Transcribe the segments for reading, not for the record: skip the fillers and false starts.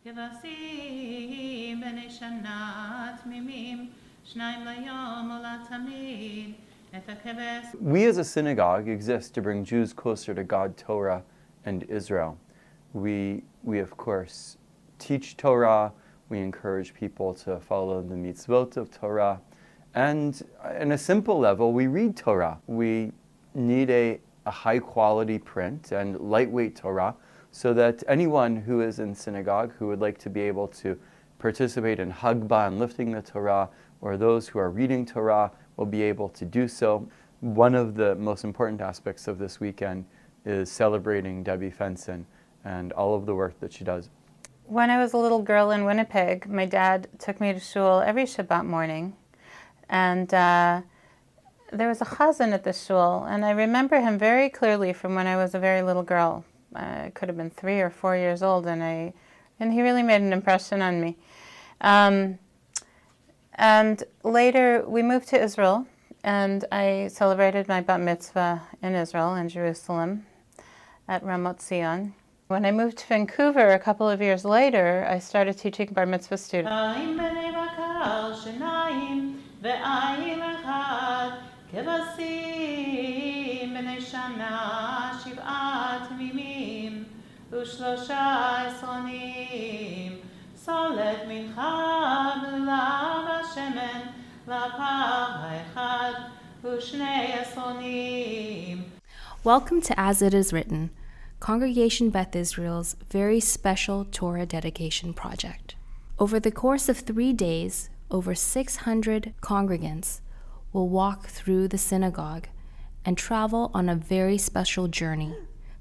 כבשים בני שנה תמימים, שניים ליום ולתמיד, את הכבש. We as a synagogue exist to bring Jews closer to God, Torah, and Israel. We of course teach Torah, we encourage people to follow the mitzvot of Torah, and in a simple level, we read Torah. We need a high quality print and lightweight Torah so that anyone who is in synagogue who would like to be able to participate in Hagbah and lifting the Torah, or those who are reading Torah will be able to do so. One of the most important aspects of this weekend is celebrating Debbie Fenson and all of the work that she does. When I was a little girl in Winnipeg, my dad took me to shul every Shabbat morning, and there was a chazan at the shul, and I remember him very clearly from when I was a very little girl. I could have been 3 or 4 years old, and he really made an impression on me. And later we moved to Israel, and I celebrated my bat mitzvah in Israel, in Jerusalem, at Ramot Zion. When I moved to Vancouver a couple of years later, I started teaching bar mitzvah students. כבשים בני שנה שבעה תמימים ושלושה עשרונים סולת מנחה בלולה בשמן לפח האחד ושני עשרונים. Welcome to As It Is Written, Congregation Beth Israel's very special Torah dedication project. Over the course of 3 days, over 600 congregants will walk through the synagogue and travel on a very special journey,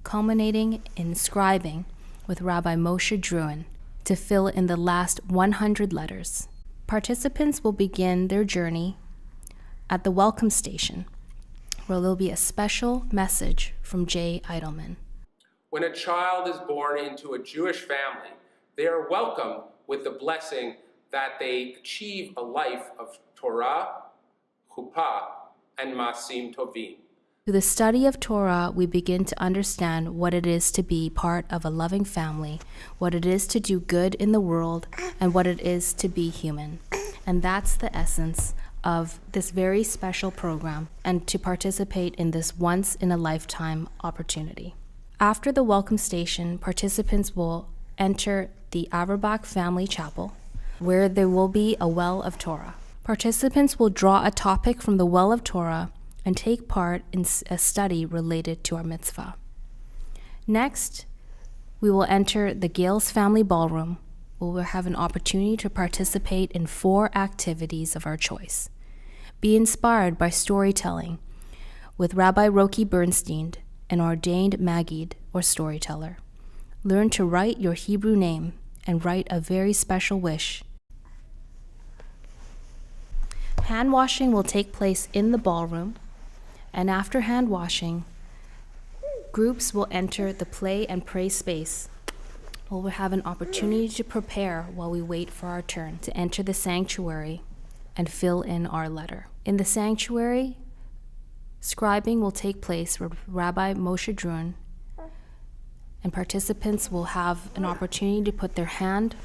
culminating in scribing with Rabbi Moshe Druin to fill in the last 100 letters. Participants will begin their journey at the welcome station, where there'll be a special message from Jay Eidelman. When a child is born into a Jewish family, they are welcomed with the blessing that they achieve a life of Torah, Chuppah, and Masim Tovim. Through the study of Torah, we begin to understand what it is to be part of a loving family, what it is to do good in the world, and what it is to be human. And that's the essence of this very special program, and to participate in this once-in-a-lifetime opportunity. After the welcome station, participants will enter the Averbach Family Chapel, where there will be a well of Torah. Participants will draw a topic from the well of Torah and take part in a study related to our mitzvah. Next, we will enter the Gales Family Ballroom, where we'll have an opportunity to participate in 4 activities of our choice. Be inspired by storytelling with Rabbi Roki Bernstein, an ordained Maggid or storyteller. Learn to write your Hebrew name and write a very special wish. Hand washing will take place in the ballroom, and after hand washing, groups will enter the play and pray space, where we'll have an opportunity to prepare while we wait for our turn to enter the sanctuary and fill in our letter. In the sanctuary, scribing will take place with Rabbi Moshe Druin, and participants will have an opportunity to put their hand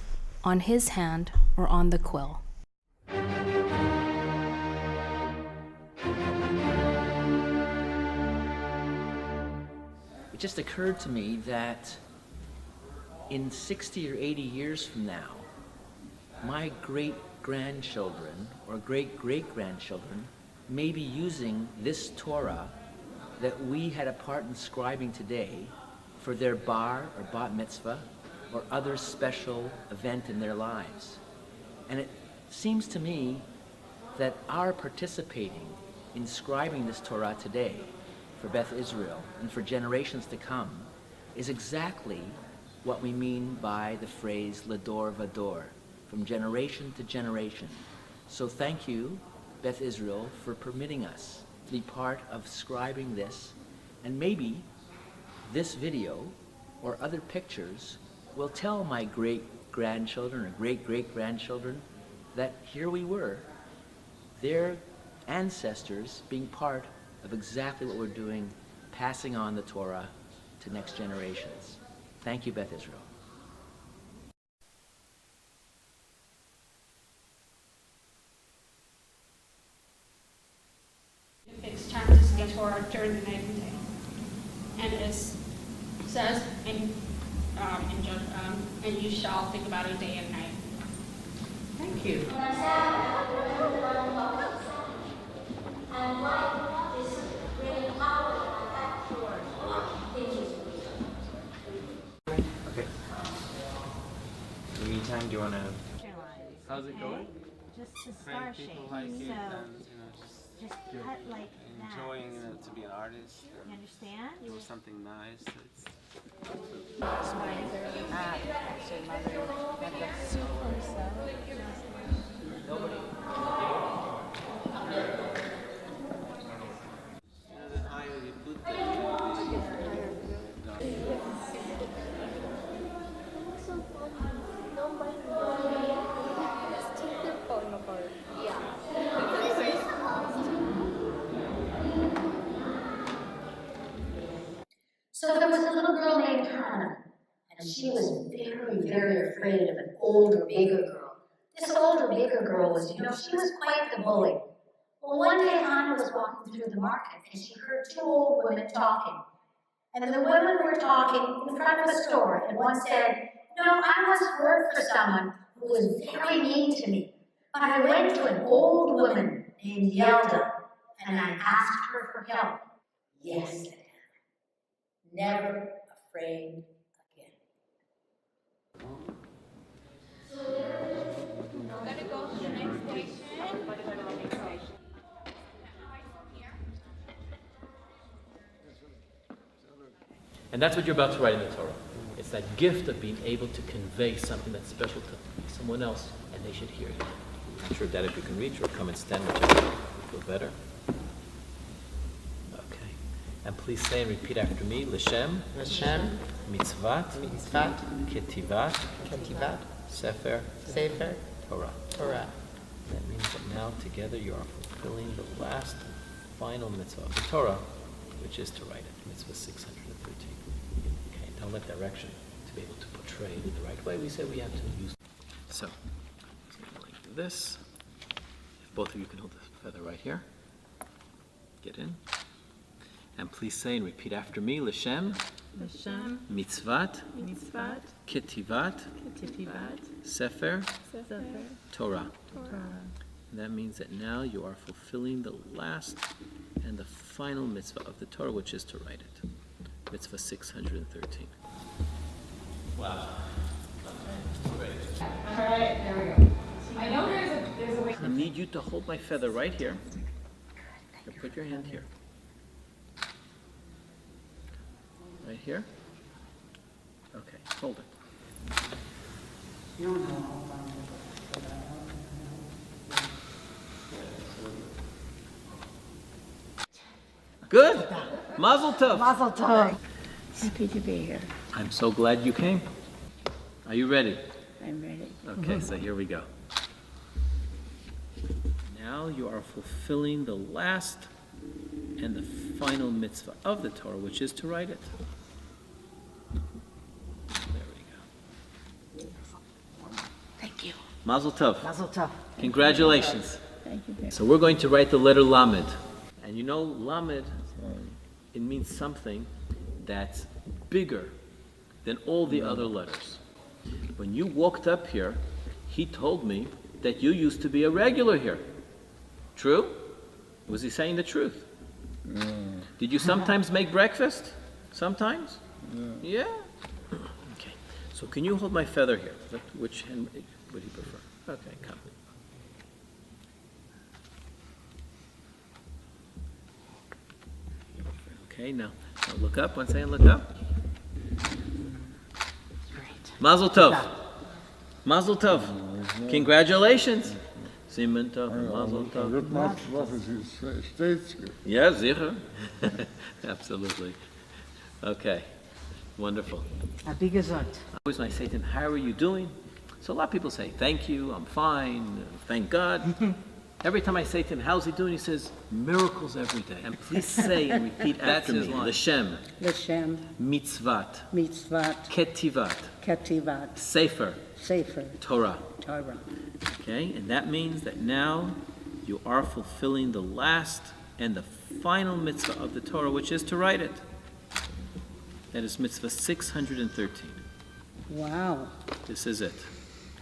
on his hand or on the quill. It just occurred to me that in 60 or 80 years from now, my great-grandchildren or great-great-grandchildren may be using this Torah that we had a part in scribing today for their bar or bat mitzvah or other special event in their lives. And it seems to me that our participating in scribing this Torah today for Beth Israel and for generations to come is exactly what we mean by the phrase Lador Vador, from generation to generation. So thank you, Beth Israel, for permitting us to be part of scribing this, and maybe this video or other pictures will tell my great-grandchildren or great-great-grandchildren that here we were, their ancestors being part of exactly what we're doing, passing on the Torah to next generations. Thank you, Beth Israel. Torah during the night and day. And it says, and you shall think about it day and night. Thank you. Okay. In the meantime, do you want to... How's it going? Just the star shape. People like it, So and just cut like enjoying that. to be an artist. You understand? Do something nice. It's the higher you put So there was a little girl named Hannah, and she was very, very afraid of an older, bigger girl. This older, bigger girl was, she was quite the bully. Well, one day Hannah was walking through the market, and she heard two old women talking. And the women were talking in front of a store, and one said, I once worked for someone who was very mean to me, but I went to an old woman named Yelda, and I asked her for help. Yes, said Hannah. Never afraid again. I'm going to go to the next station. And that's what you're about to write in the Torah. It's that gift of being able to convey something that's special to someone else, and they should hear you. I'm not sure that if you can reach or come and stand, whichever you feel better. Okay. And please say and repeat after me, L'Shem, L'Shem, Mitzvat, Mitzvat, Ketivat, Ketivat, Sefer, Sefer, Torah. Torah. That means that now together you are fulfilling the last final mitzvah of the Torah, which is to write it. Mitzvah 613. Okay, now let direction to be able to portray it in the right way. We say we have to use. So, like this. If both of you can hold the feather right here. Get in. And please say and repeat after me, L'Shem, L'Shem, Mitzvat, Mitzvat, Ketivat, Ketivat, Sefer, Sefer, Torah. Torah. And that means that now you are fulfilling the last and the final mitzvah of the Torah, which is to write it. Mitzvah 613. Wow. Great. All right, there we go. I know there's a way. I need you to hold my feather right here. Now put your hand here. Right here? Okay, hold it. Good. Mazel tov. Mazel tov. Happy to be here. I'm so glad you came. Are you ready? I'm ready. Okay, so here we go. Now you are fulfilling the last and the final mitzvah of the Torah, which is to write it. There we go. Thank you. Mazel tov. Mazel tov. Congratulations. Thank you. So we're going to write the letter Lamed. And you know, Lamed, it means something that's bigger than all the other letters. When you walked up here, he told me that you used to be a regular here. True? Was he saying the truth? Did you sometimes make breakfast? Sometimes? Yeah? Okay. So can you hold my feather here? Which hand would you prefer? Okay, come. Okay, now look up. One second, look up. Mazel tov. Mazel tov. Congratulations. Simen tov, mazel tov. Yeah, sicher. Absolutely. Okay. Wonderful. Be gesund. Always when I say to him, how are you doing? So a lot of people say, thank you, I'm fine, thank God. Every time I say to him, how's he doing? He says, miracles every day. And please say and repeat after me. L'Shem. L'Shem. Mitzvat. Mitzvat. Ketivat. Ketivat. Sefer. Sefer. Torah. Torah. Okay, and that means that now you are fulfilling the last and the final mitzvah of the Torah, which is to write it. That is mitzvah 613. Wow, This is it.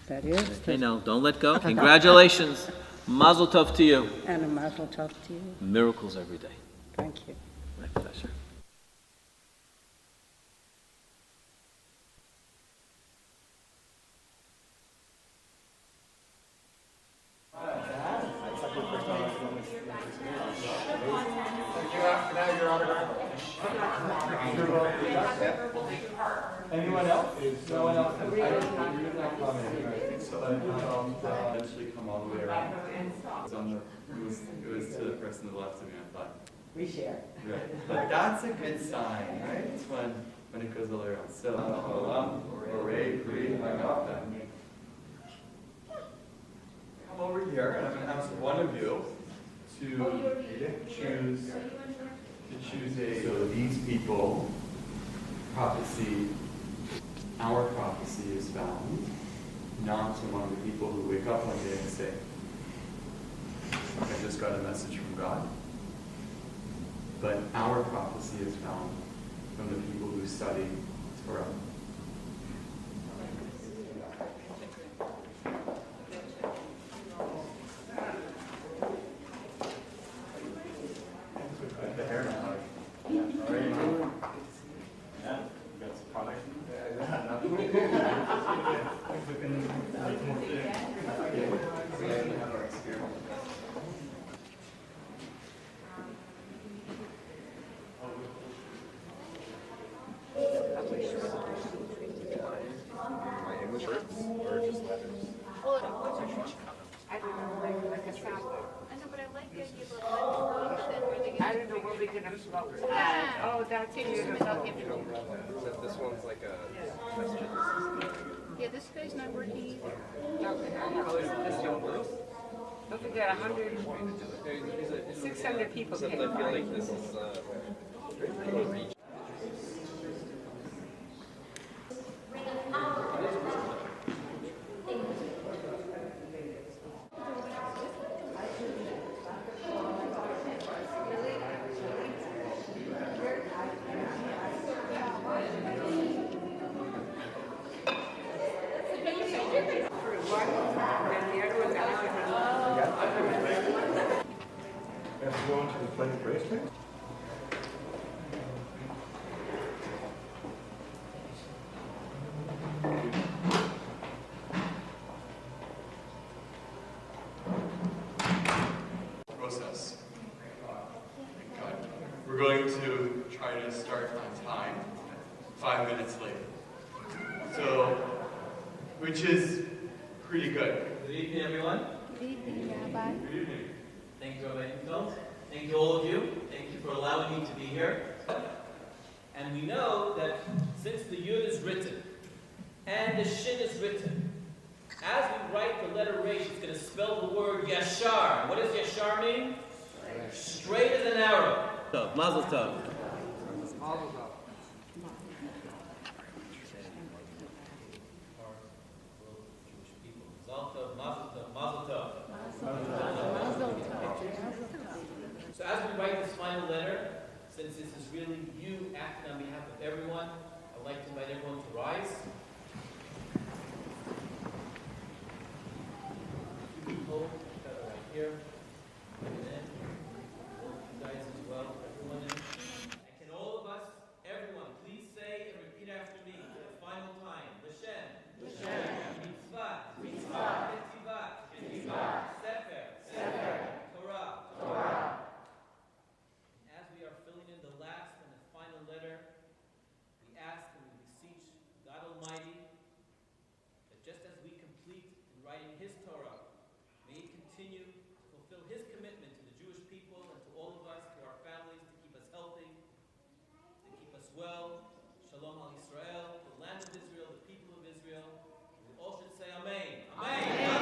that is. Okay, now, don't let go. Congratulations. Mazel tov to you. And a mazel tov to you. Miracles every day. Thank you. My pleasure. Anyone else? No one else? Eventually come all the way around. It was to the person to the left of me, I thought. We share. Right. But that's a good sign, right? It's when it goes all the way around. So, hooray, great, I got that. Come over here, and I'm going to ask one of you to choose a. So these people, prophecy, our prophecy is found not among the people who wake up one day and say, I just got a message from God. But our prophecy is found from the people who study Torah. The hair now. Oh, that's beautiful. This one's like a Yeah, this guy's not working either. Don't forget, 600 people came. I feel like this is process. We're going to try to start on time, 5 minutes late. So, which is pretty good. Good evening, everyone. Good evening, Rabbi. Good evening. Thank you, Rabbi Infeld. Thank you, all of you. Thank you for allowing me to be here. And we know that since the Yud is written and the Shin is written, as we write the letter Resh, it's going to spell the word Yashar. What does Yashar mean? Straight as an arrow. Mazel tov. So as we write this final letter, since this is really you acting on behalf of everyone, I'd like to invite everyone to rise. You can hold right here. And then you guys as well, everyone in. And can all of us, everyone, please say and repeat after me for the final time. L'Shem. L'Shem. Mitzvah. Mitzvah. Ketzivat. Ketzivat. Sefer. Sefer. Torah. Torah. As we are filling in the last and the final letter, we ask and we beseech God Almighty that just as we complete in writing His Torah, may He continue to fulfill His commitment to the Jewish people and to all of us, to our families, to keep us healthy, to keep us well. Shalom al Israel, the land of Israel, the people of Israel. We all should say Amen. Amen.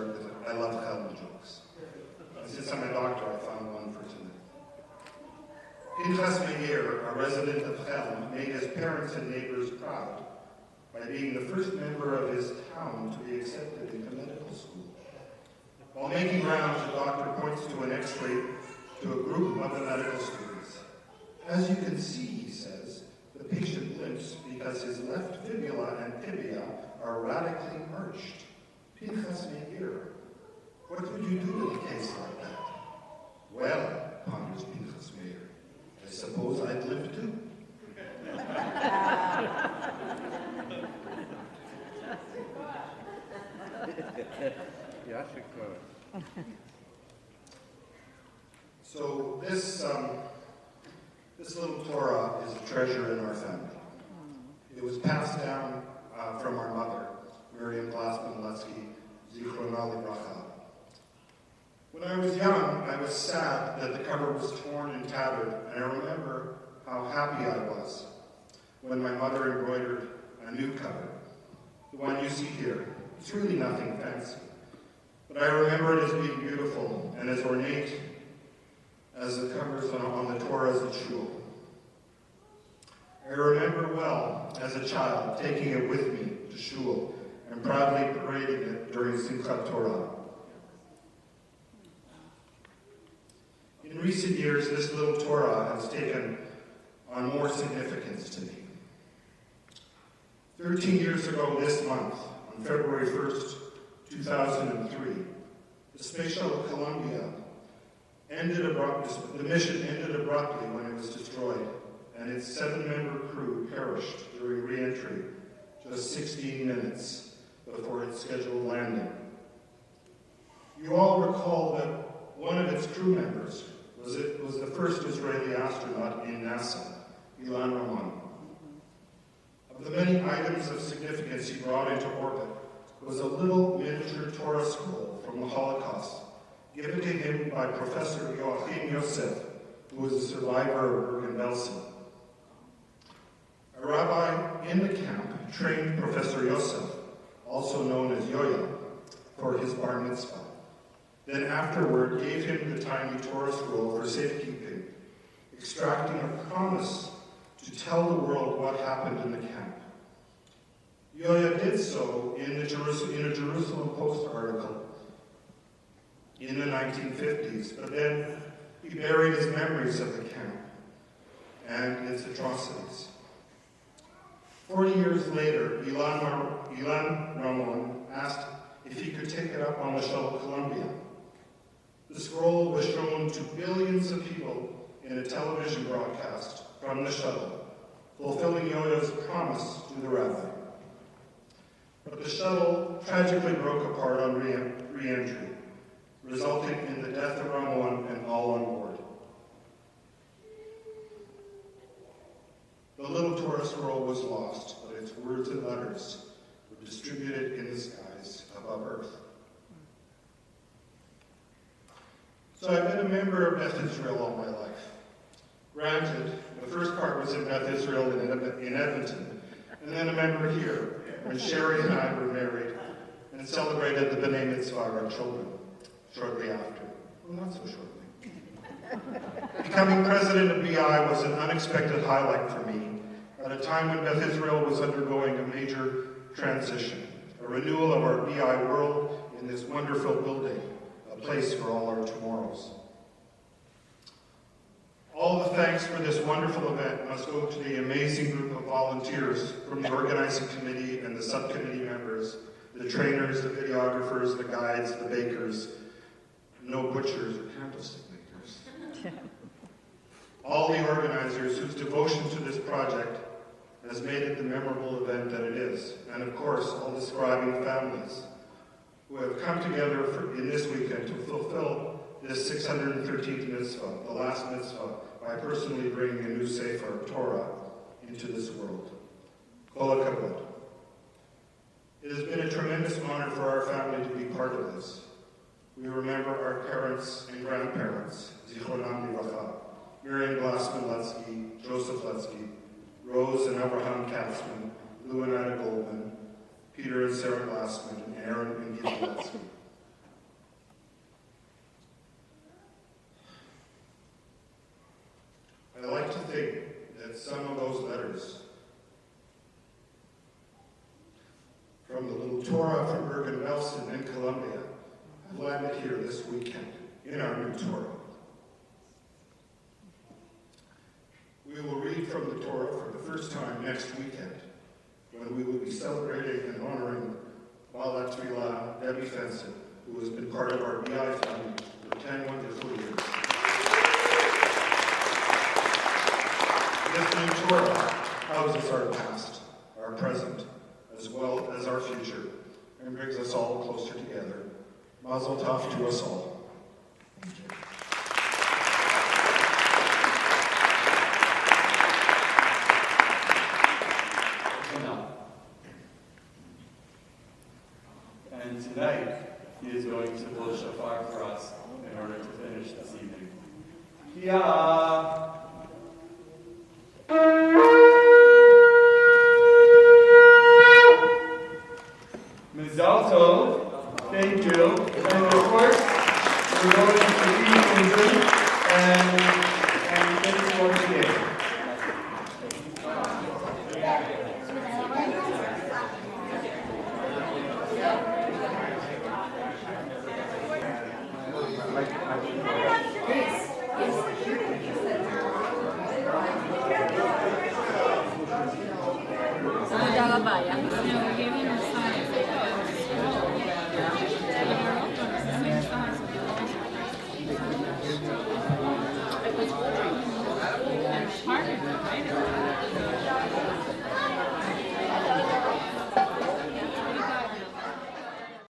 start with it. I love Chelm jokes. And since I'm a doctor, I found one for tonight. Pinchas Meir, a resident of Chelm, made his parents and neighbors proud by being the first member of his town to be accepted into medical school. While making rounds, the doctor points to an x-ray to a group of the medical students. As you can see, he says, the patient limps because his left fibula and tibia are radically arched. Pinchas Meir, what would you do in a case like that? Well, ponders Pinchas Meir, I suppose I'd limp too. So this little Torah is a treasure in our family. It was passed down from our mother, Miriam Glassman-Lutsky, Zichrona Livracha. When I was young, I was sad that the cover was torn and tattered, and I remember how happy I was when my mother embroidered a new cover, the one you see here. It's really nothing fancy, but I remember it as being beautiful and as ornate as the covers on the Torahs at Shul. I remember well, as a child, taking it with me to Shul and proudly parading it during Simchat Torah. In recent years, this little Torah has taken on more significance to me. 13 years ago this month, on February 1st, 2003, the Space Shuttle Columbia the mission ended abruptly when it was destroyed, and its 7-member crew perished during re-entry just 16 minutes before its scheduled landing. You all recall that one of its crew members was the first Israeli astronaut in NASA, Ilan Ramon. Of the many items of significance he brought into orbit was a little miniature Torah scroll from the Holocaust, given to him by Professor Joachim Yosef, who was a survivor of Bergen-Belsen. A rabbi in the camp trained Professor Yosef, also known as Yoya, for his bar mitzvah. Then afterward gave him the tiny Torah scroll for safekeeping, extracting a promise to tell the world what happened in the camp. Yoya did so in a Jerusalem Post article in the 1950s, but then he buried his memories of the camp and its atrocities. 40 years later, Ilan Ramon asked if he could take it up on the shuttle Columbia. The scroll was shown to billions of people in a television broadcast from the shuttle, fulfilling Yoya's promise to the rabbi. But the shuttle tragically broke apart on re-entry, resulting in the death of Ramon and all on board. The little Torah scroll was lost, but its words and letters were distributed in the skies above earth. So I've been a member of Beth Israel all my life. Granted, the first part was in Beth Israel in Edmonton, and then a member here, when Sherry and I were married and celebrated the B'nai Mitzvah of our children shortly after. Well, not so shortly. Becoming president of BI was an unexpected highlight for me at a time when Beth Israel was undergoing a major transition, a renewal of our BI world in this wonderful building, a place for all our tomorrows. All the thanks for this wonderful event must go to the amazing group of volunteers from the organizing committee and the subcommittee members, the trainers, the videographers, the guides, the bakers, no butchers or candlestick makers. All the organizers whose devotion to this project has made it the memorable event that it is. And of course, all the scribing families who have come together in this weekend to fulfill this 613th mitzvah, the last mitzvah, by personally bringing a new Sefer Torah into this world. Kol hakavod. It has been a tremendous honor for our family to be part of this. We remember our parents and grandparents, Zichronam Livracha, Miriam Glassman-Lutsky, Joseph Lutsky, Rose and Abraham Katzman, Lou and Ida Goldman, Peter and Sarah Glassman, and Aaron and Gita Lutsky. Nelson in Colombia have landed here this weekend in our new Torah. We will read from the Torah for the first time next weekend, when we will be celebrating and honoring Balat Tfilah Debbie Fenson, who has been part of our BI family for 10 wonderful years. This new Torah houses our past, our present, as well as our future, and brings us all closer together. Mazel tov to us all. Thank you. And tonight, he is going to blow shofar for us in order to finish this evening. Yeah. Mizal Tov, thank you. And of course, we're going to eat and drink and thank you once again.